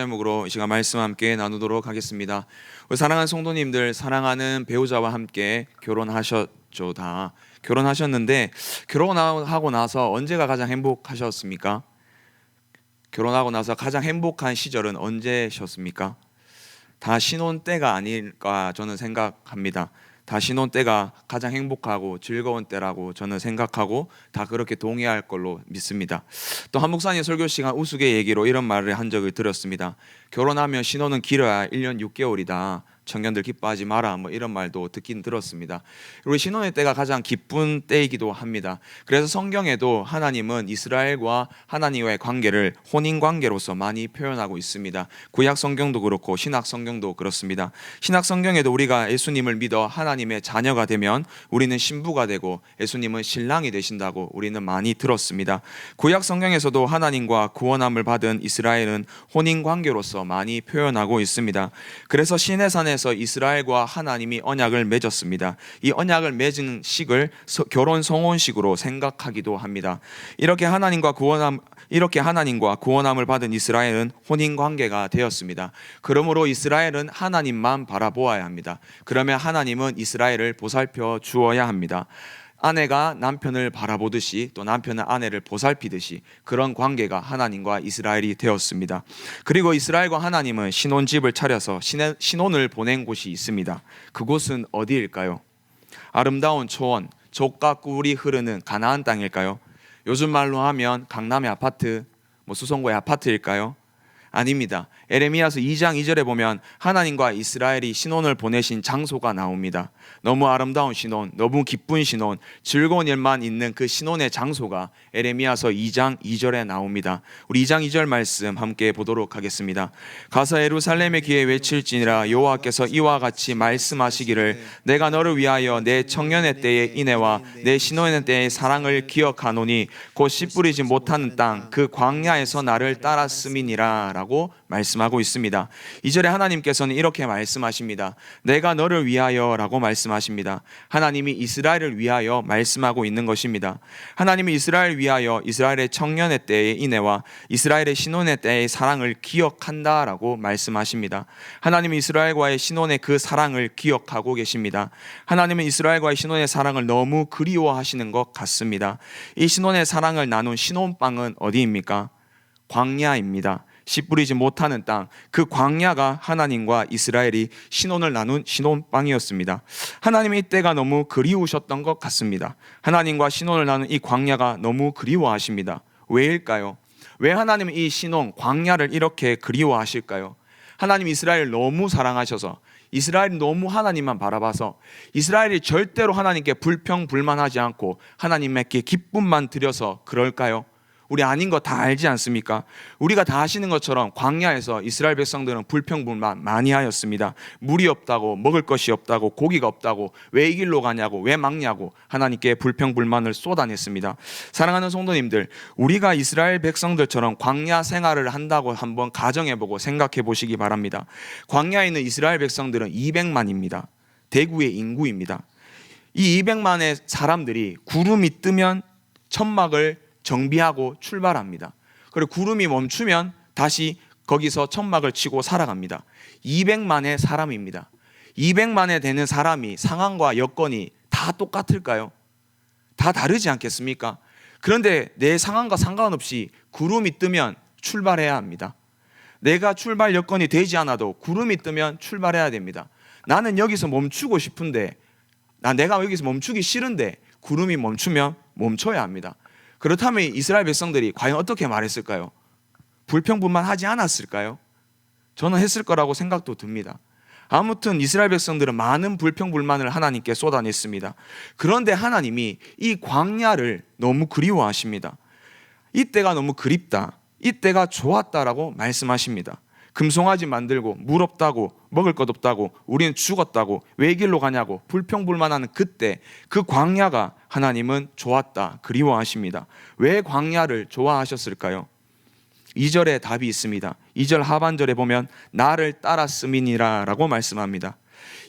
제목으로 이 시간 말씀 함께 나누도록 하겠습니다. 우리 사랑하는 성도님들, 사랑하는 배우자와 함께 결혼하셨죠. 다 결혼하셨는데, 결혼하고 나서 언제가 가장 행복하셨습니까? 결혼하고 나서 가장 행복한 시절은 언제셨습니까? 다 신혼 때가 아닐까 저는 생각합니다. 다 신혼 때가 가장 행복하고 즐거운 때라고 저는 생각하고 다 그렇게 동의할 걸로 믿습니다. 또 한 목사님 설교 시간 우스개 얘기로 이런 말을 한 적을 들었습니다. 결혼하면 신혼은 길어야 1년 6개월이다. 청년들 기뻐하지 마라, 뭐 이런 말도 듣긴 들었습니다. 우리 신혼의 때가 가장 기쁜 때이기도 합니다. 그래서 성경에도 하나님은 이스라엘과 하나님과의 관계를 혼인 관계로서 많이 표현하고 있습니다. 구약 성경도 그렇고 신약 성경도 그렇습니다. 신약 성경에도 우리가 예수님을 믿어 하나님의 자녀가 되면 우리는 신부가 되고 예수님은 신랑이 되신다고 우리는 많이 들었습니다. 구약 성경에서도 하나님과 구원함을 받은 이스라엘은 혼인 관계로서 많이 표현하고 있습니다. 그래서 시내산에 이스라엘과 하나님이 언약을 맺었습니다. 이 언약을 맺은 식을 결혼 성혼식으로 생각하기도 합니다. 이렇게 하나님과 구원함을 받은 이스라엘은 혼인 관계가 되었습니다. 그러므로 이스라엘은 하나님만 바라보아야 합니다. 그러면 하나님은 이스라엘을 보살펴 주어야 합니다. 아내가 남편을 바라보듯이 또 남편은 아내를 보살피듯이 그런 관계가 하나님과 이스라엘이 되었습니다. 그리고 이스라엘과 하나님은 신혼집을 차려서 신혼을 보낸 곳이 있습니다. 그곳은 어디일까요? 아름다운 초원, 족과 꿀이 흐르는 가나안 땅일까요? 요즘 말로 하면 강남의 아파트, 수성구의 아파트일까요? 아닙니다. 에레미야서 2장 2절에 보면 하나님과 이스라엘이 신혼을 보내신 장소가 나옵니다. 너무 아름다운 신혼, 너무 기쁜 신혼, 즐거운 일만 있는 그 신혼의 장소가 에레미야서 2장 2절에 나옵니다. 우리 2장 2절 말씀 함께 보도록 하겠습니다. 가서 예루살렘의 귀에 외칠지니라 여호와께서 이와 같이 말씀하시기를 내가 너를 위하여 내 청년의 때의 인애와 내 신혼의 때의 사랑을 기억하노니 곧 씨 뿌리지 못하는 땅 그 광야에서 나를 따랐음이니라 라고 말씀하고 있습니다. 2절에 하나님께서는 이렇게 말씀하십니다. 내가 너를 위하여 라고 말씀하십니다. 하나님이 이스라엘을 위하여 말씀하고 있는 것입니다. 하나님이 이스라엘을 위하여 이스라엘의 청년의 때의 인애와 이스라엘의 신혼의 때의 사랑을 기억한다 라고 말씀하십니다. 하나님이 이스라엘과의 신혼의 그 사랑을 기억하고 계십니다. 하나님은 이스라엘과의 신혼의 사랑을 너무 그리워하시는 것 같습니다. 이 신혼의 사랑을 나눈 신혼방은 어디입니까? 광야입니다. 씨 뿌리지 못하는 땅, 그 광야가 하나님과 이스라엘이 신혼을 나눈 신혼방이었습니다. 하나님이 이때가 너무 그리우셨던 것 같습니다. 하나님과 신혼을 나눈 이 광야가 너무 그리워하십니다. 왜일까요? 왜 하나님은 이 신혼, 광야를 이렇게 그리워하실까요? 하나님 이스라엘을 너무 사랑하셔서, 이스라엘이 너무 하나님만 바라봐서 이스라엘이 절대로 하나님께 불평불만하지 않고 하나님께 기쁨만 드려서 그럴까요? 우리 아닌 거 다 알지 않습니까? 우리가 다 아시는 것처럼 광야에서 이스라엘 백성들은 불평불만 많이 하였습니다. 물이 없다고, 먹을 것이 없다고, 고기가 없다고, 왜 이 길로 가냐고, 왜 막냐고 하나님께 불평불만을 쏟아냈습니다. 사랑하는 성도님들, 우리가 이스라엘 백성들처럼 광야 생활을 한다고 한번 가정해보고 생각해 보시기 바랍니다. 광야에 있는 이스라엘 백성들은 200만입니다. 대구의 인구입니다. 이 200만의 사람들이 구름이 뜨면 천막을 정비하고 출발합니다. 그리고 구름이 멈추면 다시 거기서 천막을 치고 살아갑니다. 200만의 사람입니다. 200만에 되는 사람이 상황과 여건이 다 똑같을까요? 다 다르지 않겠습니까? 그런데 내 상황과 상관없이 구름이 뜨면 출발해야 합니다. 내가 출발 여건이 되지 않아도 구름이 뜨면 출발해야 됩니다. 나는 여기서 멈추고 싶은데, 내가 여기서 멈추기 싫은데 구름이 멈추면 멈춰야 합니다. 그렇다면 이스라엘 백성들이 과연 어떻게 말했을까요? 불평불만하지 않았을까요? 저는 했을 거라고 생각도 듭니다. 아무튼 이스라엘 백성들은 많은 불평불만을 하나님께 쏟아냈습니다. 그런데 하나님이 이 광야를 너무 그리워하십니다. 이때가 너무 그립다, 이때가 좋았다라고 말씀하십니다. 금송아지 만들고 물 없다고, 먹을 것 없다고, 우리는 죽었다고, 왜 이 길로 가냐고 불평불만하는 그때, 그 광야가 하나님은 좋았다, 그리워하십니다. 왜 광야를 좋아하셨을까요? 2절에 답이 있습니다. 2절 하반절에 보면 나를 따랐음이니라 라고 말씀합니다.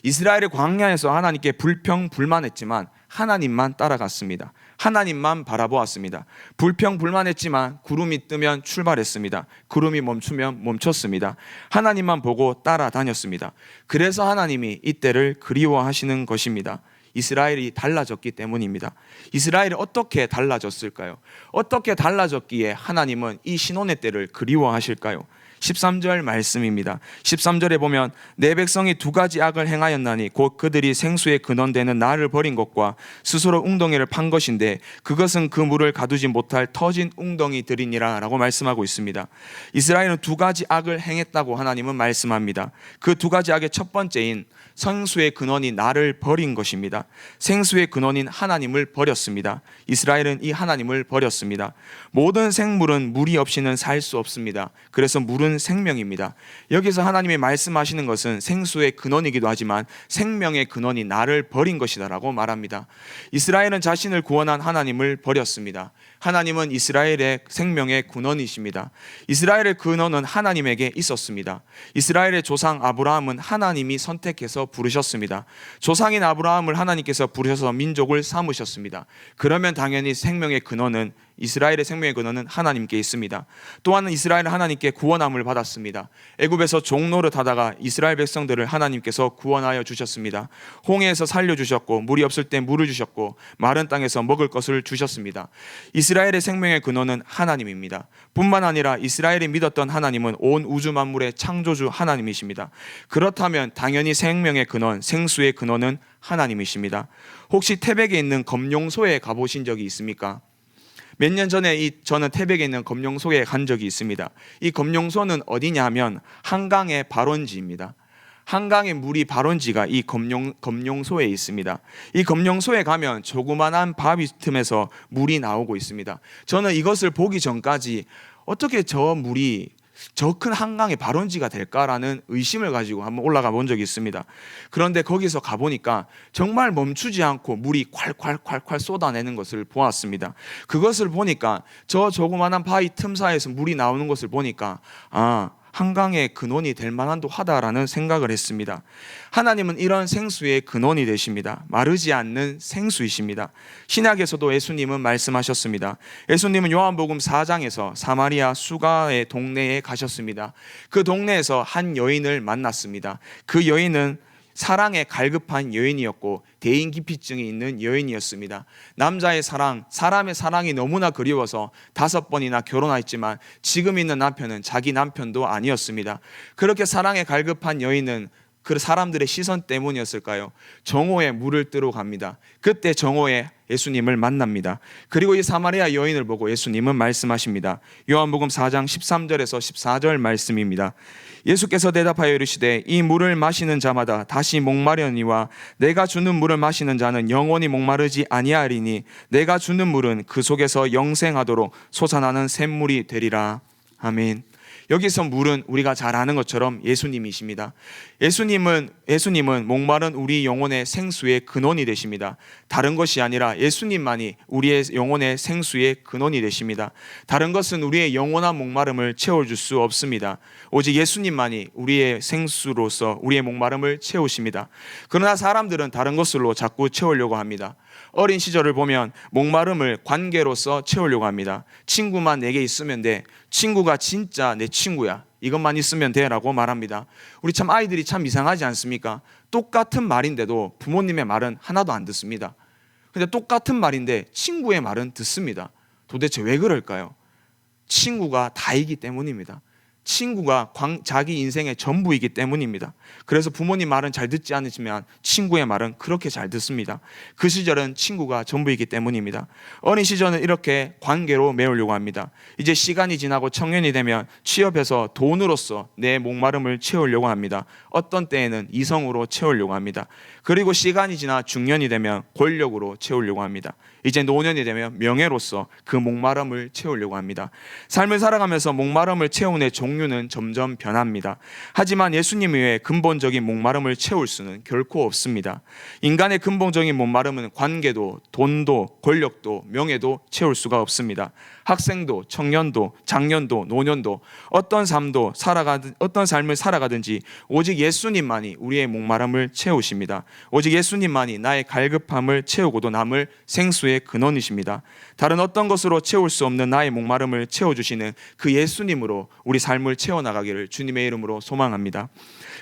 이스라엘의 광야에서 하나님께 불평불만했지만 하나님만 따라갔습니다. 하나님만 바라보았습니다. 불평불만했지만 구름이 뜨면 출발했습니다. 구름이 멈추면 멈췄습니다. 하나님만 보고 따라다녔습니다. 그래서 하나님이 이때를 그리워하시는 것입니다. 이스라엘이 달라졌기 때문입니다. 이스라엘이 어떻게 달라졌을까요? 어떻게 달라졌기에 하나님은 이 신혼의 때를 그리워하실까요? 13절 말씀입니다. 13절에 보면 내 백성이 두 가지 악을 행하였나니 곧 그들이 생수의 근원되는 나를 버린 것과 스스로 웅덩이를 판 것인데 그것은 그 물을 가두지 못할 터진 웅덩이들이니라 라고 말씀하고 있습니다. 이스라엘은 두 가지 악을 행했다고 하나님은 말씀합니다. 그 두 가지 악의 첫 번째인 생수의 근원이 나를 버린 것입니다. 생수의 근원인 하나님을 버렸습니다. 이스라엘은 이 하나님을 버렸습니다. 모든 생물은 물이 없이는 살 수 없습니다. 그래서 물은 생명입니다. 여기서 하나님이 말씀하시는 것은 생수의 근원이기도 하지만 생명의 근원이 나를 버린 것이다 라고 말합니다. 이스라엘은 자신을 구원한 하나님을 버렸습니다. 하나님은 이스라엘의 생명의 근원이십니다. 이스라엘의 근원은 하나님에게 있었습니다. 이스라엘의 조상 아브라함은 하나님이 선택해서 부르셨습니다. 조상인 아브라함을 하나님께서 부르셔서 민족을 삼으셨습니다. 그러면 당연히 생명의 근원은 이스라엘의 생명의 근원은 하나님께 있습니다. 또한 이스라엘은 하나님께 구원함을 받았습니다. 애굽에서 종노릇하다가 이스라엘 백성들을 하나님께서 구원하여 주셨습니다. 홍해에서 살려주셨고 물이 없을 때 물을 주셨고 마른 땅에서 먹을 것을 주셨습니다. 이스라엘의 생명의 근원은 하나님입니다. 뿐만 아니라 이스라엘이 믿었던 하나님은 온 우주 만물의 창조주 하나님이십니다. 그렇다면 당연히 생명의 근원, 생수의 근원은 하나님이십니다. 혹시 태백에 있는 검룡소에 가보신 적이 있습니까? 몇 년 전에 저는 태백에 있는 검룡소에 간 적이 있습니다. 이 검룡소는 어디냐 하면 한강의 발원지입니다. 한강의 물이 발원지가 이 검룡소에 있습니다. 이 검룡소에 가면 조그만한 바위 틈에서 물이 나오고 있습니다. 저는 이것을 보기 전까지 어떻게 저 물이 저 큰 한강의 발원지가 될까라는 의심을 가지고 한번 올라가 본 적이 있습니다. 그런데 거기서 가보니까 정말 멈추지 않고 물이 콸콸콸콸 쏟아내는 것을 보았습니다. 그것을 보니까 저 조그만한 바위 틈 사이에서 물이 나오는 것을 보니까 한강의 근원이 될 만한도 하다라는 생각을 했습니다. 하나님은 이런 생수의 근원이 되십니다. 마르지 않는 생수이십니다. 신약에서도 예수님은 말씀하셨습니다. 예수님은 요한복음 4장에서 사마리아 수가의 동네에 가셨습니다. 그 동네에서 한 여인을 만났습니다. 그 여인은 사랑에 갈급한 여인이었고 대인기피증이 있는 여인이었습니다. 남자의 사랑, 사람의 사랑이 너무나 그리워서 5번이나 결혼했지만 지금 있는 남편은 자기 남편도 아니었습니다. 그렇게 사랑에 갈급한 여인은 그 사람들의 시선 때문이었을까요? 정오에 물을 뜨러 갑니다. 그때 정오에 예수님을 만납니다. 그리고 이 사마리아 여인을 보고 예수님은 말씀하십니다. 요한복음 4장 13절에서 14절 말씀입니다. 예수께서 대답하여 이르시되 이 물을 마시는 자마다 다시 목마르니와 내가 주는 물을 마시는 자는 영원히 목마르지 아니하리니 내가 주는 물은 그 속에서 영생하도록 솟아나는 샘물이 되리라. 아멘. 여기서 물은 우리가 잘 아는 것처럼 예수님이십니다. 예수님은 목마른 우리 영혼의 생수의 근원이 되십니다. 다른 것이 아니라 예수님만이 우리의 영혼의 생수의 근원이 되십니다. 다른 것은 우리의 영원한 목마름을 채워줄 수 없습니다. 오직 예수님만이 우리의 생수로서 우리의 목마름을 채우십니다. 그러나 사람들은 다른 것으로 자꾸 채우려고 합니다. 어린 시절을 보면 목마름을 관계로서 채우려고 합니다. 친구만 내게 있으면 돼. 친구가 진짜 내 친구야. 이것만 있으면 돼 라고 말합니다. 우리 참 아이들이 참 이상하지 않습니까? 똑같은 말인데도 부모님의 말은 하나도 안 듣습니다. 근데 똑같은 말인데 친구의 말은 듣습니다. 도대체 왜 그럴까요? 친구가 다이기 때문입니다. 친구가 자기 인생의 전부이기 때문입니다. 그래서 부모님 말은 잘 듣지 않으시면 친구의 말은 그렇게 잘 듣습니다. 그 시절은 친구가 전부이기 때문입니다. 어린 시절은 이렇게 관계로 메우려고 합니다. 이제 시간이 지나고 청년이 되면 취업해서 돈으로서 내 목마름을 채우려고 합니다. 어떤 때에는 이성으로 채우려고 합니다. 그리고 시간이 지나 중년이 되면 권력으로 채우려고 합니다. 이제 노년이 되면 명예로서 그 목마름을 채우려고 합니다. 삶을 살아가면서 목마름을 채우는 종류는 점점 변합니다. 하지만 예수님 외에 근본적인 목마름을 채울 수는 결코 없습니다. 인간의 근본적인 목마름은 관계도, 돈도, 권력도, 명예도 채울 수가 없습니다. 학생도, 청년도, 장년도, 노년도 어떤 삶을 살아가든지 오직 예수님만이 우리의 목마름을 채우십니다. 오직 예수님만이 나의 갈급함을 채우고도 남을 생수의 근원이십니다. 다른 어떤 것으로 채울 수 없는 나의 목마름을 채워주시는 그 예수님으로 우리 삶을 채워나가기를 주님의 이름으로 소망합니다.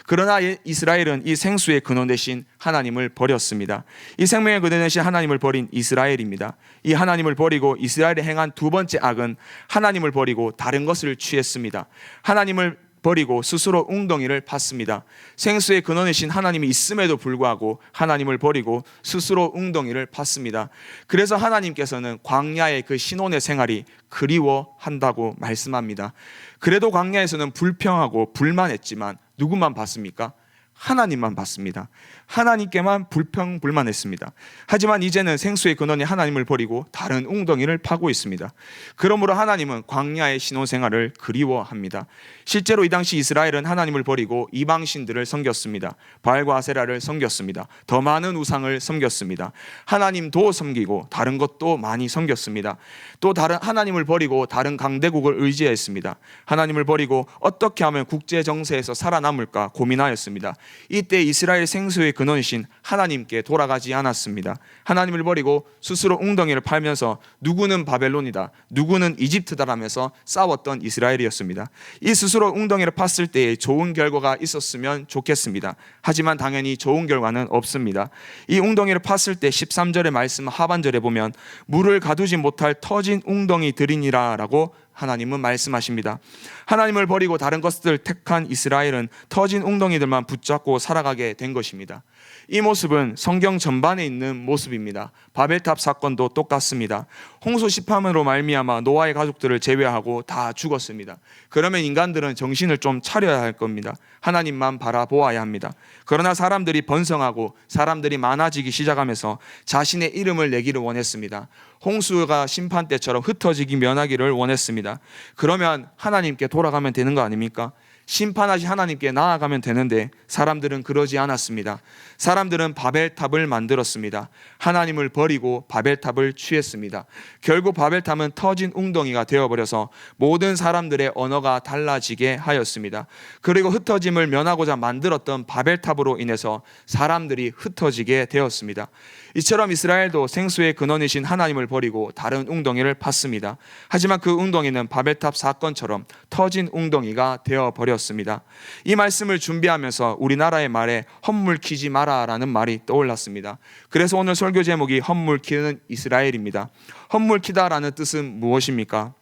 그러나 이스라엘은 이 생수의 근원 대신 하나님을 버렸습니다. 이 생명의 근원 대신 하나님을 버린 이스라엘입니다. 이 하나님을 버리고 이스라엘이 행한 두 번째 악은 하나님을 버리고 다른 것을 취했습니다. 하나님을 버리고 스스로 웅덩이를 팠습니다. 생수의 근원이신 하나님이 있음에도 불구하고 하나님을 버리고 스스로 웅덩이를 팠습니다. 그래서 하나님께서는 광야의 그 신혼의 생활이 그리워한다고 말씀합니다. 그래도 광야에서는 불평하고 불만했지만 누구만 봤습니까? 하나님만 봤습니다. 하나님께만 불평불만했습니다. 하지만 이제는 생수의 근원이 하나님을 버리고 다른 웅덩이를 파고 있습니다. 그러므로 하나님은 광야의 신혼생활을 그리워합니다. 실제로 이 당시 이스라엘은 하나님을 버리고 이방신들을 섬겼습니다. 바알과 아세라를 섬겼습니다. 더 많은 우상을 섬겼습니다. 하나님도 섬기고 다른 것도 많이 섬겼습니다. 또 다른 하나님을 버리고 다른 강대국을 의지했습니다. 하나님을 버리고 어떻게 하면 국제 정세에서 살아남을까 고민하였습니다. 이때 이스라엘 생수의 근원이신 하나님께 돌아가지 않았습니다. 하나님을 버리고 스스로 웅덩이를 팔면서 누구는 바벨론이다, 누구는 이집트다라면서 싸웠던 이스라엘이었습니다. 이 스스로 웅덩이를 팠을 때에 좋은 결과가 있었으면 좋겠습니다. 하지만 당연히 좋은 결과는 없습니다. 이 웅덩이를 팠을 때 13절의 말씀 하반절에 보면 물을 가두지 못할 터진 웅덩이들이니라 라고 하나님은 말씀하십니다. 하나님을 버리고 다른 것들을 택한 이스라엘은 터진 웅덩이들만 붙잡고 살아가게 된 것입니다. 이 모습은 성경 전반에 있는 모습입니다. 바벨탑 사건도 똑같습니다. 홍수 시판으로 말미암아 노아의 가족들을 제외하고 다 죽었습니다. 그러면 인간들은 정신을 좀 차려야 할 겁니다. 하나님만 바라보아야 합니다. 그러나 사람들이 번성하고 사람들이 많아지기 시작하면서 자신의 이름을 내기를 원했습니다. 홍수가 심판 때처럼 흩어지기 면하기를 원했습니다. 그러면 하나님께 돌아가면 되는 거 아닙니까? 심판하신 하나님께 나아가면 되는데 사람들은 그러지 않았습니다. 사람들은 바벨탑을 만들었습니다. 하나님을 버리고 바벨탑을 취했습니다. 결국 바벨탑은 터진 웅덩이가 되어버려서 모든 사람들의 언어가 달라지게 하였습니다. 그리고 흩어짐을 면하고자 만들었던 바벨탑으로 인해서 사람들이 흩어지게 되었습니다. 이처럼 이스라엘도 생수의 근원이신 하나님을 버리고 다른 웅덩이를 팠습니다. 하지만 그 웅덩이는 바벨탑 사건처럼 터진 웅덩이가 되어버렸습니다. 이 말씀을 준비하면서 우리나라의 말에 헛물 키지 마라 라는 말이 떠올랐습니다. 그래서 오늘 설교 제목이 헛물 키는 이스라엘입니다. 헛물 키다라는 뜻은 무엇입니까?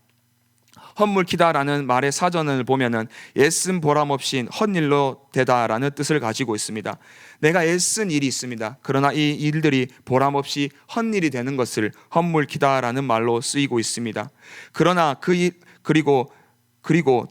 헛물 키다라는 말의 사전을 보면은 애쓴 보람 없인 헛일로 되다라는 뜻을 가지고 있습니다. 내가 애쓴 일이 있습니다. 그러나 이 일들이 보람 없이 헛일이 되는 것을 헛물 키다라는 말로 쓰이고 있습니다. 그러나 그리고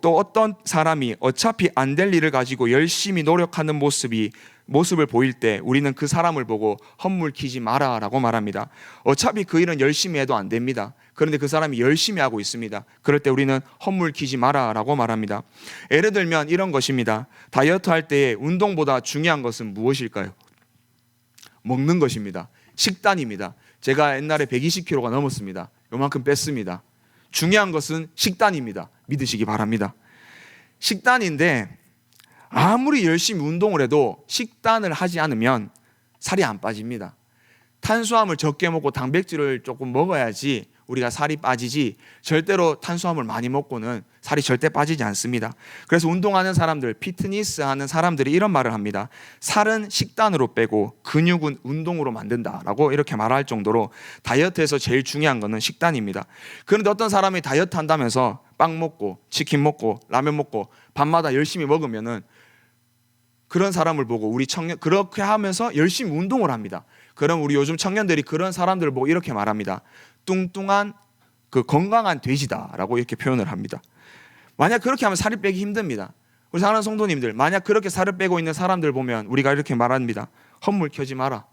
또 어떤 사람이 어차피 안 될 일을 가지고 열심히 노력하는 모습을 보일 때 우리는 그 사람을 보고 헛물 키지 마라 라고 말합니다. 어차피 그 일은 열심히 해도 안 됩니다. 그런데 그 사람이 열심히 하고 있습니다. 그럴 때 우리는 헛물 키지 마라 라고 말합니다. 예를 들면 이런 것입니다. 다이어트 할 때에 운동보다 중요한 것은 무엇일까요? 먹는 것입니다. 식단입니다. 제가 옛날에 120kg가 넘었습니다. 요만큼 뺐습니다. 중요한 것은 식단입니다. 믿으시기 바랍니다. 식단인데 아무리 열심히 운동을 해도 식단을 하지 않으면 살이 안 빠집니다. 탄수화물 적게 먹고 단백질을 조금 먹어야지 우리가 살이 빠지지, 절대로 탄수화물 많이 먹고는 살이 절대 빠지지 않습니다. 그래서 운동하는 사람들, 피트니스 하는 사람들이 이런 말을 합니다. 살은 식단으로 빼고 근육은 운동으로 만든다라고 이렇게 말할 정도로 다이어트에서 제일 중요한 것은 식단입니다. 그런데 어떤 사람이 다이어트 한다면서 빵 먹고 치킨 먹고 라면 먹고 밤마다 열심히 먹으면은 그런 사람을 보고 우리 청년 그렇게 하면서 열심히 운동을 합니다. 그럼 우리 요즘 청년들이 그런 사람들을 보고 이렇게 말합니다. 뚱뚱한 그 건강한 돼지다라고 이렇게 표현을 합니다. 만약 그렇게 하면 살이 빼기 힘듭니다. 우리 사랑하는 성도님들, 만약 그렇게 살을 빼고 있는 사람들 보면 우리가 이렇게 말합니다. 헛물 켜지 마라.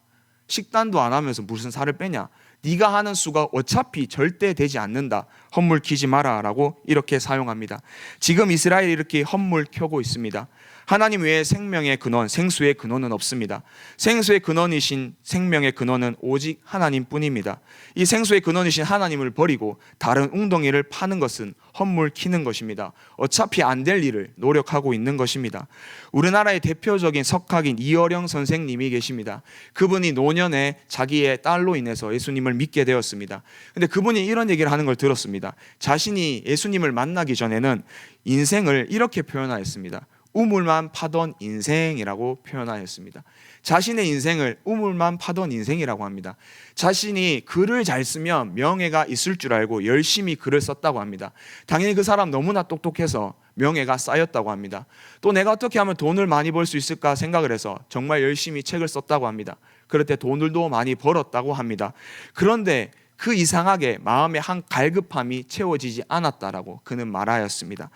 식단도 안 하면서 무슨 살을 빼냐? 네가 하는 수가 어차피 절대 되지 않는다. 헛물 키지 마라라고 이렇게 사용합니다. 지금 이스라엘이 이렇게 헛물 켜고 있습니다. 하나님 외에 생명의 근원, 생수의 근원은 없습니다. 생수의 근원이신 생명의 근원은 오직 하나님뿐입니다. 이 생수의 근원이신 하나님을 버리고 다른 웅덩이를 파는 것은 헛물 키는 것입니다. 어차피 안 될 일을 노력하고 있는 것입니다. 우리나라의 대표적인 석학인 이어령 선생님이 계십니다. 그분이 노년에 자기의 딸로 인해서 예수님을 믿게 되었습니다. 근데 그분이 이런 얘기를 하는 걸 들었습니다. 자신이 예수님을 만나기 전에는 인생을 이렇게 표현하였습니다. 우물만 파던 인생이라고 표현하였습니다. 자신의 인생을 우물만 파던 인생이라고 합니다. 자신이 글을 잘 쓰면 명예가 있을 줄 알고 열심히 글을 썼다고 합니다. 당연히 그 사람 너무나 똑똑해서 명예가 쌓였다고 합니다. 또 내가 어떻게 하면 돈을 많이 벌 수 있을까 생각을 해서 정말 열심히 책을 썼다고 합니다. 그럴 때 돈을도 많이 벌었다고 합니다. 그런데 그 이상하게 마음의 한 갈급함이 채워지지 않았다라고 그는 말하였습니다.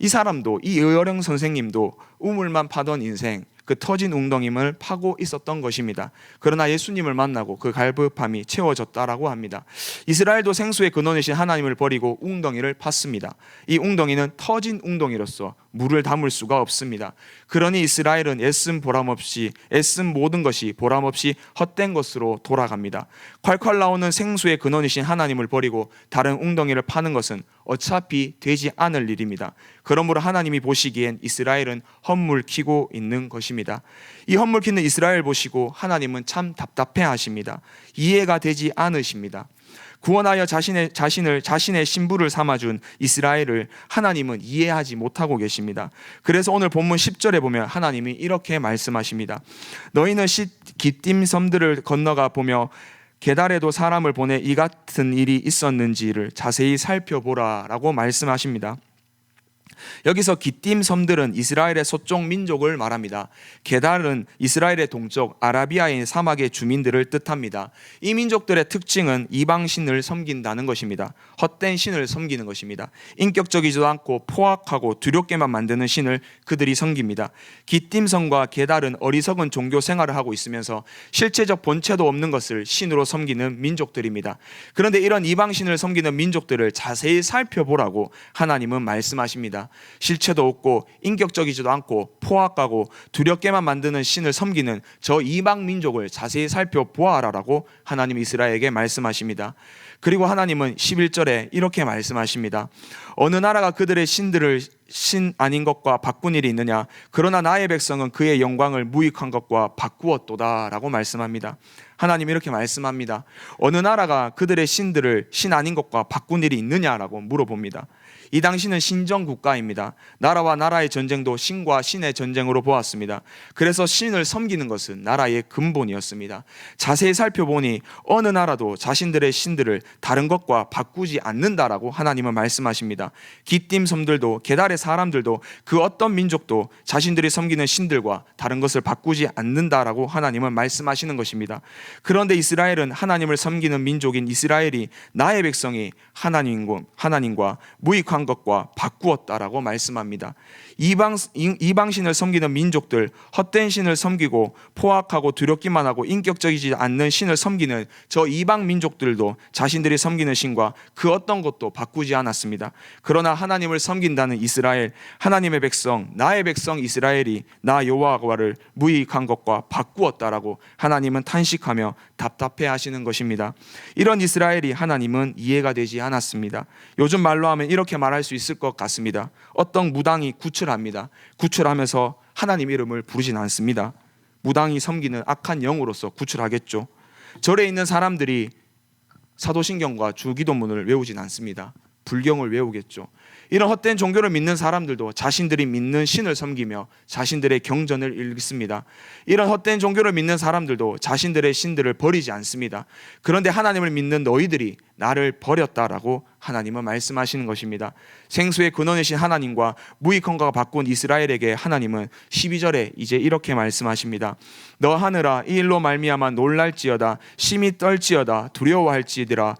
이 사람도, 이 의어령 선생님도 우물만 파던 인생, 그 터진 웅덩이를 파고 있었던 것입니다. 그러나 예수님을 만나고 그 갈급함이 채워졌다라고 합니다. 이스라엘도 생수의 근원이신 하나님을 버리고 웅덩이를 팠습니다. 이 웅덩이는 터진 웅덩이로서 물을 담을 수가 없습니다. 그러니 이스라엘은 애쓴 모든 것이 보람없이 헛된 것으로 돌아갑니다. 콸콸 나오는 생수의 근원이신 하나님을 버리고 다른 웅덩이를 파는 것은 어차피 되지 않을 일입니다. 그러므로 하나님이 보시기엔 이스라엘은 헛물 키고 있는 것입니다. 이 헛물 키는 이스라엘 보시고 하나님은 참 답답해 하십니다. 이해가 되지 않으십니다. 구원하여 자신의 신부를 삼아준 이스라엘을 하나님은 이해하지 못하고 계십니다. 그래서 오늘 본문 10절에 보면 하나님이 이렇게 말씀하십니다. 너희는 기띔 섬들을 건너가 보며 게달에도 사람을 보내 이 같은 일이 있었는지를 자세히 살펴보라 라고 말씀하십니다. 여기서 기띔 섬들은 이스라엘의 서쪽 민족을 말합니다. 게달은 이스라엘의 동쪽 아라비아인 사막의 주민들을 뜻합니다. 이 민족들의 특징은 이방신을 섬긴다는 것입니다. 헛된 신을 섬기는 것입니다. 인격적이지도 않고 포악하고 두렵게만 만드는 신을 그들이 섬깁니다. 기띔섬과 게달은 어리석은 종교 생활을 하고 있으면서 실체적 본체도 없는 것을 신으로 섬기는 민족들입니다. 그런데 이런 이방신을 섬기는 민족들을 자세히 살펴보라고 하나님은 말씀하십니다. 실체도 없고 인격적이지도 않고 포악하고 두렵게만 만드는 신을 섬기는 저 이방 민족을 자세히 살펴보아라라고 하나님 이스라엘에게 말씀하십니다. 그리고 하나님은 11절에 이렇게 말씀하십니다. 어느 나라가 그들의 신들을 신 아닌 것과 바꾼 일이 있느냐? 그러나 나의 백성은 그의 영광을 무익한 것과 바꾸었도다 라고 말씀합니다. 하나님이 이렇게 말씀합니다. 어느 나라가 그들의 신들을 신 아닌 것과 바꾼 일이 있느냐라고 물어봅니다. 이 당시는 신정 국가입니다. 나라와 나라의 전쟁도 신과 신의 전쟁으로 보았습니다. 그래서 신을 섬기는 것은 나라의 근본이었습니다. 자세히 살펴보니 어느 나라도 자신들의 신들을 다른 것과 바꾸지 않는다라고 하나님은 말씀하십니다. 기띔 섬들도 게달의 사람들도 그 어떤 민족도 자신들이 섬기는 신들과 다른 것을 바꾸지 않는다라고 하나님은 말씀하시는 것입니다. 그런데 이스라엘은 하나님을 섬기는 민족인 이스라엘이 나의 백성이 하나님과 무익한 것과 바꾸었다라고 말씀합니다. 이방신을 섬기는 민족들, 헛된 신을 섬기고 포악하고 두렵기만 하고 인격적이지 않는 신을 섬기는 저 이방 민족들도 자신들이 섬기는 신과 그 어떤 것도 바꾸지 않았습니다. 그러나 하나님을 섬긴다는 이스라엘, 하나님의 백성, 나의 백성 이스라엘이 나 여호와를 무익한 것과 바꾸었다라고 하나님은 탄식하며 답답해 하시는 것입니다. 이런 이스라엘이 하나님은 이해가 되지 않았습니다. 요즘 말로 하면 이렇게 말할 수 있을 것 같습니다. 어떤 무당이 구출합니다. 구출하면서 하나님 이름을 부르진 않습니다. 무당이 섬기는 악한 영으로서 구출하겠죠. 절에 있는 사람들이 사도신경과 주기도문을 외우진 않습니다. 불경을 외우겠죠. 이런 헛된 종교를 믿는 사람들도 자신들이 믿는 신을 섬기며 자신들의 경전을 읽습니다. 이런 헛된 종교를 믿는 사람들도 자신들의 신들을 버리지 않습니다. 그런데 하나님을 믿는 너희들이 나를 버렸다라고 하나님은 말씀하시는 것입니다. 생수의 근원이신 하나님과 무익헌가가 바꾼 이스라엘에게 하나님은 12절에 이제 이렇게 말씀하십니다. 너 하늘아 이 일로 말미암아 놀랄지어다 심히 떨지어다 두려워할지어다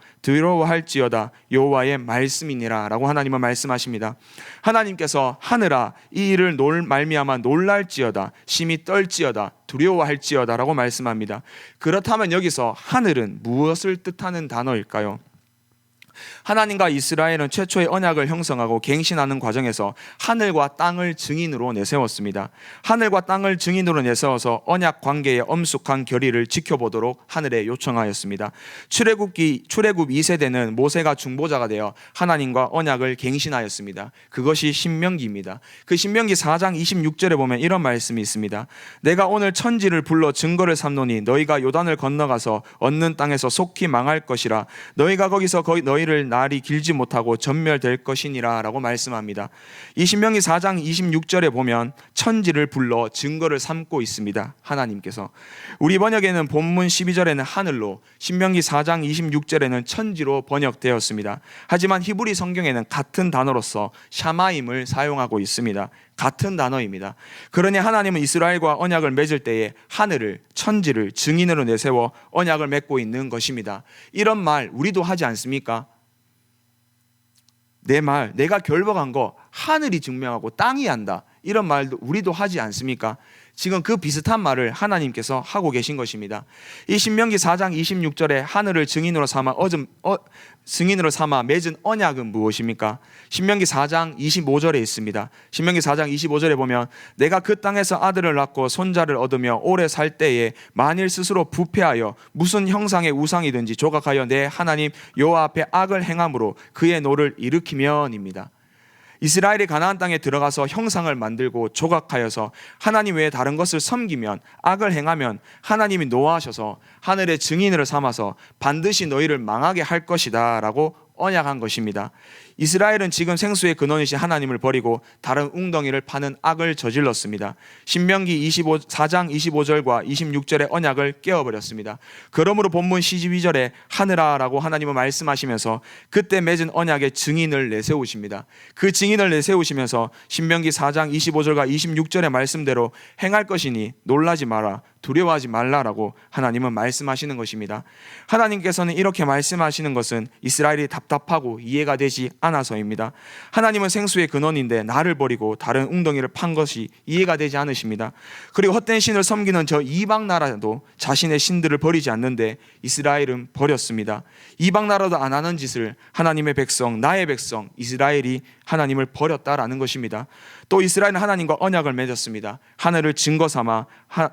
여호와의 말씀이니라 라고 하나님은 말씀하십니다. 하나님께서 하늘아 이 일을 말미암아 놀랄지어다 심히 떨지어다 두려워할지어다 라고 말씀합니다. 그렇다면 여기서 하늘은 무엇을 뜻하는 단어일까요? 하나님과 이스라엘은 최초의 언약을 형성하고 갱신하는 과정에서 하늘과 땅을 증인으로 내세웠습니다. 하늘과 땅을 증인으로 내세워서 언약 관계의 엄숙한 결의를 지켜보도록 하늘에 요청하였습니다. 출애굽 2세대는 모세가 중보자가 되어 하나님과 언약을 갱신하였습니다. 그것이 신명기입니다. 그 신명기 4장 26절에 보면 이런 말씀이 있습니다. 내가 오늘 천지를 불러 증거를 삼노니 너희가 요단을 건너가서 얻는 땅에서 속히 망할 것이라 너희가 거기서 너희를 날이 길지 못하고 전멸될 것이니라 라고 말씀합니다. 이 신명기 4장 26절에 보면 천지를 불러 증거를 삼고 있습니다. 하나님께서. 우리 번역에는 본문 12절에는 하늘로, 신명기 4장 26절에는 천지로 번역되었습니다. 하지만 히브리 성경에는 같은 단어로서 샤마임을 사용하고 있습니다. 같은 단어입니다. 그러니 하나님은 이스라엘과 언약을 맺을 때에 하늘을, 천지를 증인으로 내세워 언약을 맺고 있는 것입니다. 이런 말 우리도 하지 않습니까? 내 말, 내가 결박한 거 하늘이 증명하고 땅이 한다. 이런 말도 우리도 하지 않습니까? 지금 그 비슷한 말을 하나님께서 하고 계신 것입니다. 이 신명기 4장 26절에 하늘을 증인으로 삼아 맺은 언약은 무엇입니까? 신명기 4장 25절에 있습니다. 신명기 4장 25절에 보면 내가 그 땅에서 아들을 낳고 손자를 얻으며 오래 살 때에 만일 스스로 부패하여 무슨 형상의 우상이든지 조각하여 내 하나님 여호와 앞에 악을 행함으로 그의 노를 일으키면입니다. 이스라엘이 가나안 땅에 들어가서 형상을 만들고 조각하여서 하나님 외에 다른 것을 섬기면, 악을 행하면 하나님이 노하셔서 하늘의 증인을 삼아서 반드시 너희를 망하게 할 것이다 라고 언약한 것입니다. 이스라엘은 지금 생수의 근원이신 하나님을 버리고 다른 웅덩이를 파는 악을 저질렀습니다. 신명기 4장 25절과 26절의 언약을 깨어버렸습니다. 그러므로 본문 12절에 하늘아 라고 하나님은 말씀하시면서 그때 맺은 언약의 증인을 내세우십니다. 그 증인을 내세우시면서 신명기 4장 25절과 26절의 말씀대로 행할 것이니 놀라지 마라, 두려워하지 말라라고 하나님은 말씀하시는 것입니다. 하나님께서는 이렇게 말씀하시는 것은 이스라엘이 답답하고 이해가 되지 않아서입니다. 하나님은 생수의 근원인데 나를 버리고 다른 웅덩이를 판 것이 이해가 되지 않으십니다. 그리고 헛된 신을 섬기는 저 이방 나라도 자신의 신들을 버리지 않는데 이스라엘은 버렸습니다. 이방 나라도 안 하는 짓을 하나님의 백성, 나의 백성 이스라엘이 하나님을 버렸다라는 것입니다. 또 이스라엘은 하나님과 언약을 맺었습니다. 하늘을 증거 삼아,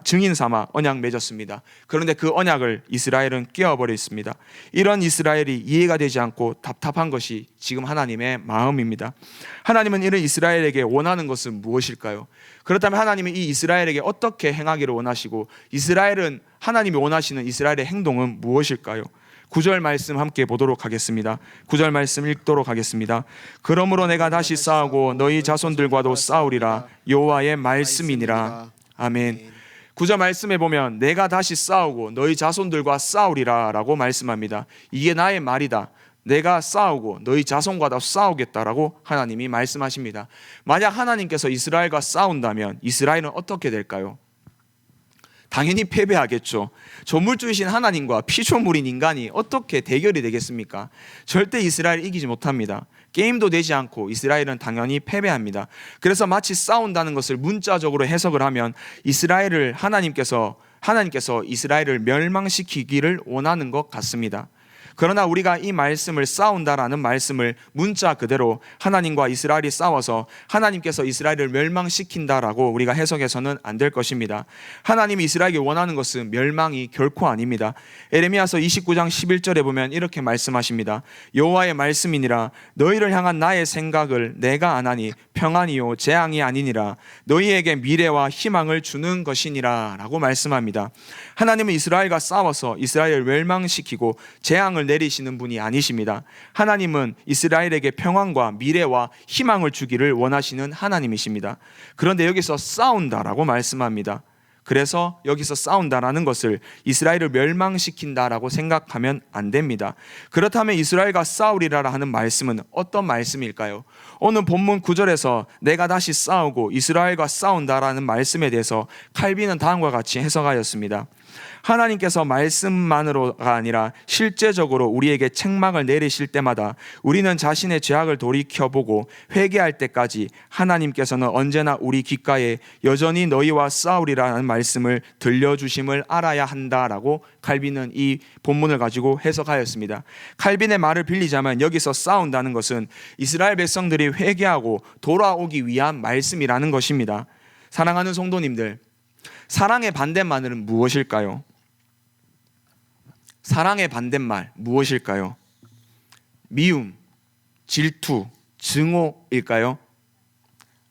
증인 삼아 언약 맺었습니다. 그런데 그 언약을 이스라엘은 깨어버렸습니다. 이런 이스라엘이 이해가 되지 않고 답답한 것이 지금 하나님의 마음입니다. 하나님은 이런 이스라엘에게 원하는 것은 무엇일까요? 그렇다면 하나님은 이 이스라엘에게 어떻게 행하기를 원하시고 이스라엘은 하나님이 원하시는 이스라엘의 행동은 무엇일까요? 9절 말씀 함께 보도록 하겠습니다. 9절 말씀 읽도록 하겠습니다. 그러므로 내가 다시 싸우고 너희 자손들과도 싸우리라 여호와의 말씀이니라. 아멘. 9절 말씀에 보면 내가 다시 싸우고 너희 자손들과 싸우리라 라고 말씀합니다. 이게 나의 말이다. 내가 싸우고 너희 자손과도 싸우겠다라고 하나님이 말씀하십니다. 만약 하나님께서 이스라엘과 싸운다면 이스라엘은 어떻게 될까요? 당연히 패배하겠죠. 조물주이신 하나님과 피조물인 인간이 어떻게 대결이 되겠습니까? 절대 이스라엘 이기지 못합니다. 게임도 되지 않고 이스라엘은 당연히 패배합니다. 그래서 마치 싸운다는 것을 문자적으로 해석을 하면 이스라엘을 하나님께서 이스라엘을 멸망시키기를 원하는 것 같습니다. 그러나 우리가 이 말씀을 싸운다라는 말씀을 문자 그대로 하나님과 이스라엘이 싸워서 하나님께서 이스라엘을 멸망시킨다라고 우리가 해석해서는 안 될 것입니다. 하나님이 이스라엘에게 원하는 것은 멸망이 결코 아닙니다. 에레미야서 29장 11절에 보면 이렇게 말씀하십니다. 여호와의 말씀이니라 너희를 향한 나의 생각을 내가 아나니 평안이요 재앙이 아니니라 너희에게 미래와 희망을 주는 것이니라 라고 말씀합니다. 하나님은 이스라엘과 싸워서 이스라엘을 멸망시키고 재앙을 내리시는 분이 아니십니다. 하나님은 이스라엘에게 평안과 미래와 희망을 주기를 원하시는 하나님이십니다. 그런데 여기서 싸운다라고 말씀합니다. 그래서 여기서 싸운다라는 것을 이스라엘을 멸망시킨다라고 생각하면 안 됩니다. 그렇다면 이스라엘과 싸우리라 하는 말씀은 어떤 말씀일까요? 오늘 본문 9절에서 내가 다시 싸우고 이스라엘과 싸운다라는 말씀에 대해서 칼빈은 다음과 같이 해석하였습니다. 하나님께서 말씀만으로가 아니라 실제적으로 우리에게 책망을 내리실 때마다 우리는 자신의 죄악을 돌이켜보고 회개할 때까지 하나님께서는 언제나 우리 귓가에 여전히 너희와 싸우리라는 말씀을 들려주심을 알아야 한다라고 칼빈은 이 본문을 가지고 해석하였습니다. 칼빈의 말을 빌리자면 여기서 싸운다는 것은 이스라엘 백성들이 회개하고 돌아오기 위한 말씀이라는 것입니다. 사랑하는 성도님들, 사랑의 반대말은 무엇일까요? 사랑의 반대말 무엇일까요? 미움, 질투, 증오일까요?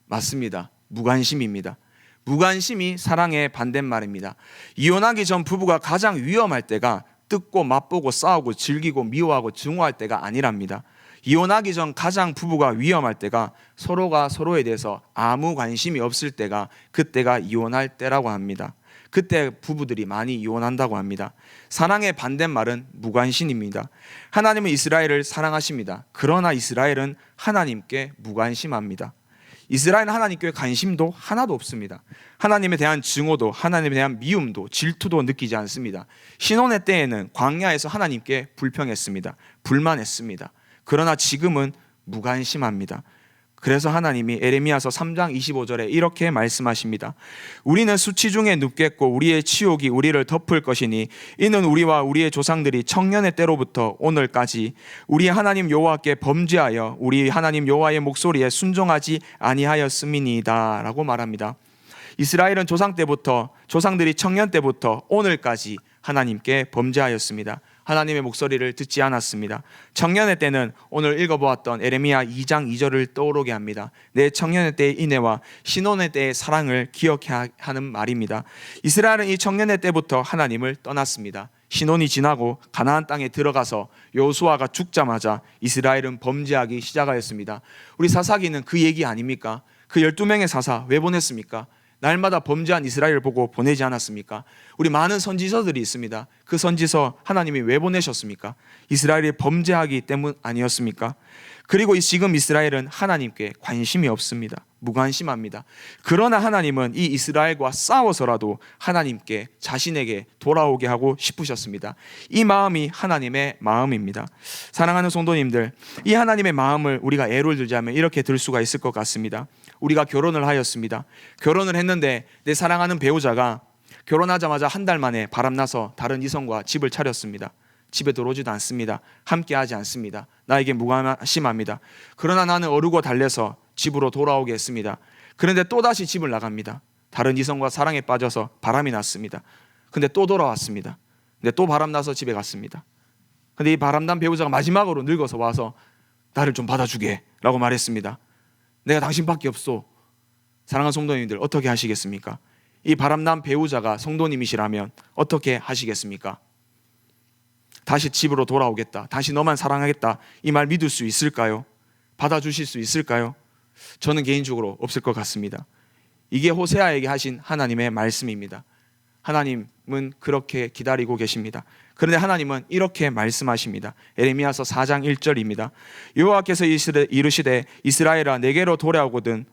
맞습니다. 무관심입니다. 무관심이 사랑의 반대말입니다. 이혼하기 전 부부가 가장 위험할 때가 뜯고 맛보고 싸우고 즐기고 미워하고 증오할 때가 아니랍니다. 이혼하기 전 가장 부부가 위험할 때가 서로가 서로에 대해서 아무 관심이 없을 때가 그때가 이혼할 때라고 합니다. 그때 부부들이 많이 이혼한다고 합니다. 사랑의 반대말은 무관심입니다. 하나님은 이스라엘을 사랑하십니다. 그러나 이스라엘은 하나님께 무관심합니다. 이스라엘은 하나님께 관심도 하나도 없습니다. 하나님에 대한 증오도 하나님에 대한 미움도 질투도 느끼지 않습니다. 신혼의 때에는 광야에서 하나님께 불평했습니다. 불만했습니다. 그러나 지금은 무관심합니다. 그래서 하나님이 에레미야서 3장 25절에 이렇게 말씀하십니다. 우리는 수치 중에 눕겠고 우리의 치욕이 우리를 덮을 것이니 이는 우리와 우리의 조상들이 청년의 때로부터 오늘까지 우리 하나님 여호와께 범죄하여 우리 하나님 여호와의 목소리에 순종하지 아니하였음이니이다 라고 말합니다. 이스라엘은 조상들이 청년 때부터 오늘까지 하나님께 범죄하였습니다. 하나님의 목소리를 듣지 않았습니다. 청년의 때는 오늘 읽어보았던 에레미야 2장 2절을 떠오르게 합니다. 내 청년의 때의 인애와 신혼의 때의 사랑을 기억해야 하는 말입니다. 이스라엘은 이 청년의 때부터 하나님을 떠났습니다. 신혼이 지나고 가나안 땅에 들어가서 여호수아가 죽자마자 이스라엘은 범죄하기 시작하였습니다. 우리 사사기는 그 얘기 아닙니까? 그 12명의 사사 왜 보냈습니까? 날마다 범죄한 이스라엘을 보고 보내지 않았습니까? 우리 많은 선지서들이 있습니다. 그 선지서 하나님이 왜 보내셨습니까? 이스라엘이 범죄하기 때문 아니었습니까? 그리고 지금 이스라엘은 하나님께 관심이 없습니다. 무관심합니다. 그러나 하나님은 이 이스라엘과 싸워서라도 하나님께 자신에게 돌아오게 하고 싶으셨습니다. 이 마음이 하나님의 마음입니다. 사랑하는 성도님들, 이 하나님의 마음을 우리가 예를 들자면 이렇게 들 수가 있을 것 같습니다. 우리가 결혼을 하였습니다. 결혼을 했는데 내 사랑하는 배우자가 결혼하자마자 한 달 만에 바람나서 다른 이성과 집을 차렸습니다. 집에 들어오지도 않습니다. 함께하지 않습니다. 나에게 무관심합니다. 그러나 나는 어르고 달래서 집으로 돌아오게 했습니다. 그런데 또다시 집을 나갑니다. 다른 이성과 사랑에 빠져서 바람이 났습니다. 근데 또 돌아왔습니다. 근데 또 바람나서 집에 갔습니다. 근데 이 바람난 배우자가 마지막으로 늙어서 와서 나를 좀 받아주게 라고 말했습니다. 내가 당신밖에 없어. 사랑하는 성도님들, 어떻게 하시겠습니까? 이 바람난 배우자가 성도님이시라면 어떻게 하시겠습니까? 다시 집으로 돌아오겠다, 다시 너만 사랑하겠다, 이 말 믿을 수 있을까요? 받아주실 수 있을까요? 저는 개인적으로 없을 것 같습니다. 이게 호세아에게 하신 하나님의 말씀입니다. 하나님은 그렇게 기다리고 계십니다. 그런데 하나님은 이렇게 말씀하십니다. 에레미야서 4장 1절입니다. 여호와께서 이르시되 이스라엘아 내게로 돌아오거든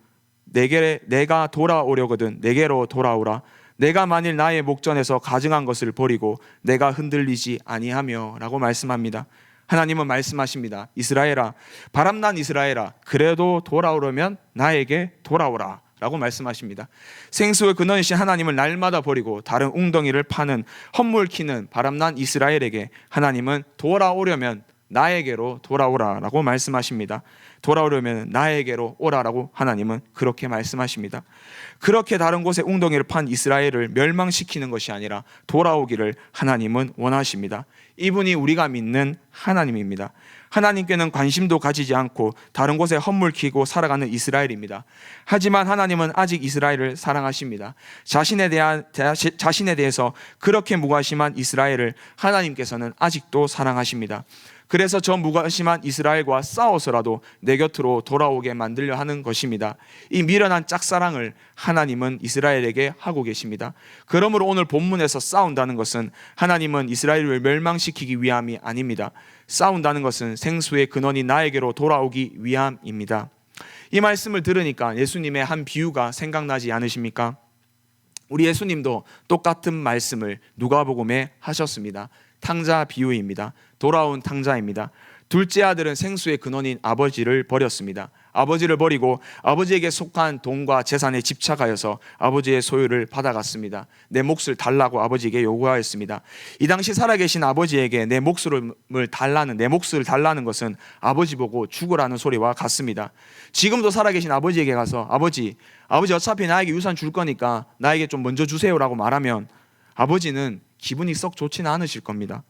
내가 돌아오려거든 내게로 돌아오라. 내가 만일 나의 목전에서 가증한 것을 버리고 내가 흔들리지 아니하며 라고 말씀합니다. 하나님은 말씀하십니다. 이스라엘아, 바람난 이스라엘아, 그래도 돌아오려면 나에게 돌아오라 라고 말씀하십니다. 생수의 근원이신 하나님을 날마다 버리고 다른 웅덩이를 파는 헛물 키는 바람난 이스라엘에게 하나님은 돌아오려면 나에게로 돌아오라 라고 말씀하십니다. 돌아오려면 나에게로 오라라고 하나님은 그렇게 말씀하십니다. 그렇게 다른 곳에 웅덩이를 판 이스라엘을 멸망시키는 것이 아니라 돌아오기를 하나님은 원하십니다. 이분이 우리가 믿는 하나님입니다. 하나님께는 관심도 가지지 않고 다른 곳에 헛물 키고 살아가는 이스라엘입니다. 하지만 하나님은 아직 이스라엘을 사랑하십니다. 자신에 대해서 그렇게 무관심한 이스라엘을 하나님께서는 아직도 사랑하십니다. 그래서 저 무관심한 이스라엘과 싸워서라도 내 곁으로 돌아오게 만들려 하는 것입니다. 이 미련한 짝사랑을 하나님은 이스라엘에게 하고 계십니다. 그러므로 오늘 본문에서 싸운다는 것은 하나님은 이스라엘을 멸망시키기 위함이 아닙니다. 싸운다는 것은 생수의 근원이 나에게로 돌아오기 위함입니다. 이 말씀을 들으니까 예수님의 한 비유가 생각나지 않으십니까? 우리 예수님도 똑같은 말씀을 누가복음에 하셨습니다. 탕자 비유입니다. 돌아온 탕자입니다. 둘째 아들은 생수의 근원인 아버지를 버렸습니다. 아버지를 버리고 아버지에게 속한 돈과 재산에 집착하여서 아버지의 소유를 받아갔습니다. 내 몫을 달라고 아버지에게 요구하였습니다. 이 당시 살아계신 아버지에게 내 몫을 달라는 것은 아버지 보고 죽으라는 소리와 같습니다. 지금도 살아계신 아버지에게 가서 아버지 어차피 나에게 유산 줄 거니까 나에게 좀 먼저 주세요라고 말하면 아버지는 기분이 썩 좋지는 않으실 겁니다.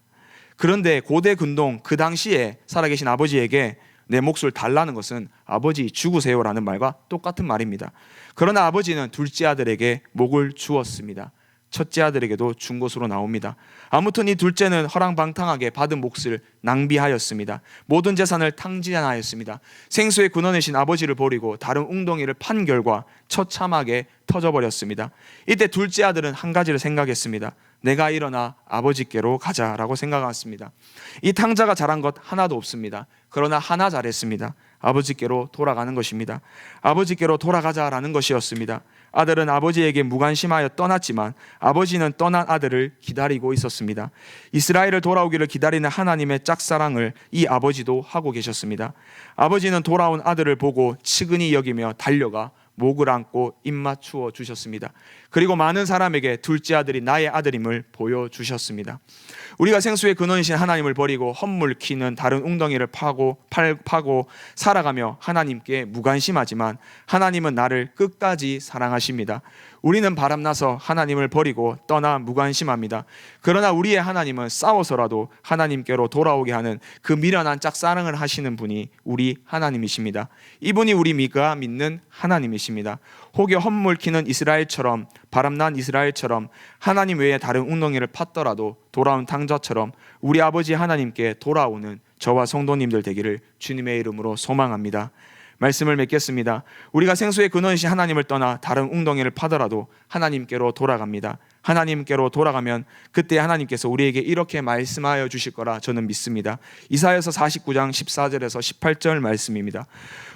그런데 고대 근동 그 당시에 살아계신 아버지에게 내 몫을 달라는 것은 아버지 죽으세요라는 말과 똑같은 말입니다. 그러나 아버지는 둘째 아들에게 목을 주었습니다. 첫째 아들에게도 준 것으로 나옵니다. 아무튼 이 둘째는 허랑방탕하게 받은 몫을 낭비하였습니다. 모든 재산을 탕진하였습니다. 생수의 근원이신 아버지를 버리고 다른 웅덩이를 판 결과 처참하게 터져버렸습니다. 이때 둘째 아들은 한 가지를 생각했습니다. 내가 일어나 아버지께로 가자라고 생각했습니다. 이 탕자가 잘한 것 하나도 없습니다. 그러나 하나 잘했습니다. 아버지께로 돌아가는 것입니다. 아버지께로 돌아가자라는 것이었습니다. 아들은 아버지에게 무관심하여 떠났지만 아버지는 떠난 아들을 기다리고 있었습니다. 이스라엘을 돌아오기를 기다리는 하나님의 짝사랑을 이 아버지도 하고 계셨습니다. 아버지는 돌아온 아들을 보고 측은히 여기며 달려가 목을 안고 입맞추어 주셨습니다. 그리고 많은 사람에게 둘째 아들이 나의 아들임을 보여주셨습니다. 우리가 생수의 근원이신 하나님을 버리고 헛물 키는 다른 웅덩이를 파고 살아가며 하나님께 무관심하지만 하나님은 나를 끝까지 사랑하십니다. 우리는 바람나서 하나님을 버리고 떠나 무관심합니다. 그러나 우리의 하나님은 싸워서라도 하나님께로 돌아오게 하는 그 미련한 짝사랑을 하시는 분이 우리 하나님이십니다. 이분이 우리가 믿는 하나님이십니다. 혹여 헛물 키는 이스라엘처럼 바람난 이스라엘처럼 하나님 외에 다른 웅덩이를 팠더라도 돌아온 탕자처럼 우리 아버지 하나님께 돌아오는 저와 성도님들 되기를 주님의 이름으로 소망합니다. 말씀을 맺겠습니다. 우리가 생수의 근원이신 하나님을 떠나 다른 웅덩이를 파더라도 하나님께로 돌아갑니다. 하나님께로 돌아가면 그때 하나님께서 우리에게 이렇게 말씀하여 주실 거라 저는 믿습니다. 이사야서 49장 14절에서 18절 말씀입니다.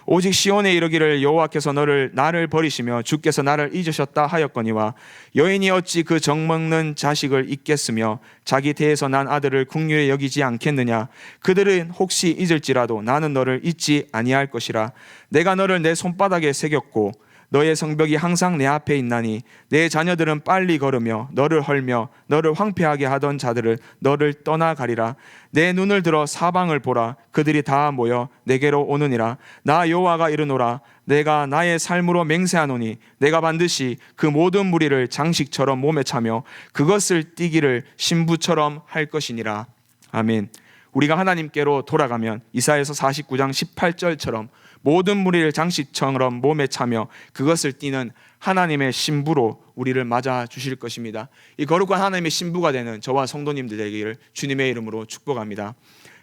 오직 시온에 이르기를 여호와께서 나를 버리시며 주께서 나를 잊으셨다 하였거니와 여인이 어찌 그 정먹는 자식을 잊겠으며 자기 태에서 난 아들을 긍휼히 여기지 않겠느냐. 그들은 혹시 잊을지라도 나는 너를 잊지 아니할 것이라. 내가 너를 내 손바닥에 새겼고 너의 성벽이 항상 내 앞에 있나니 내 자녀들은 빨리 걸으며 너를 헐며 너를 황폐하게 하던 자들을 너를 떠나가리라. 내 눈을 들어 사방을 보라. 그들이 다 모여 내게로 오느니라. 나 여호와가 이르노라. 내가 나의 삶으로 맹세하노니 내가 반드시 그 모든 무리를 장식처럼 몸에 차며 그것을 띠기를 신부처럼 할 것이니라. 아멘. 우리가 하나님께로 돌아가면 이사야서 49장 18절처럼 모든 무리를 장식처럼 몸에 차며 그것을 띠는 하나님의 신부로 우리를 맞아 주실 것입니다. 이 거룩한 하나님의 신부가 되는 저와 성도님들 되기를 주님의 이름으로 축복합니다.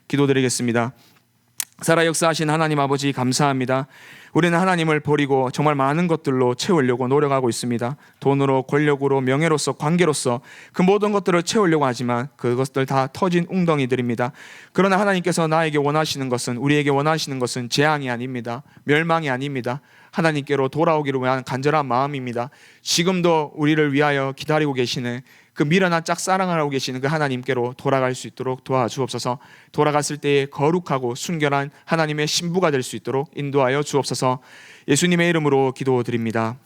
기도드리겠습니다. 살아 역사하신 하나님 아버지 감사합니다. 우리는 하나님을 버리고 정말 많은 것들로 채우려고 노력하고 있습니다. 돈으로, 권력으로, 명예로서, 관계로서 그 모든 것들을 채우려고 하지만 그것들 다 터진 웅덩이들입니다. 그러나 하나님께서 나에게 원하시는 것은, 우리에게 원하시는 것은 재앙이 아닙니다. 멸망이 아닙니다. 하나님께로 돌아오기를 위한 간절한 마음입니다. 지금도 우리를 위하여 기다리고 계시는 그 미련한 짝사랑을 하고 계시는 그 하나님께로 돌아갈 수 있도록 도와주옵소서. 돌아갔을 때에 거룩하고 순결한 하나님의 신부가 될 수 있도록 인도하여 주옵소서. 예수님의 이름으로 기도드립니다.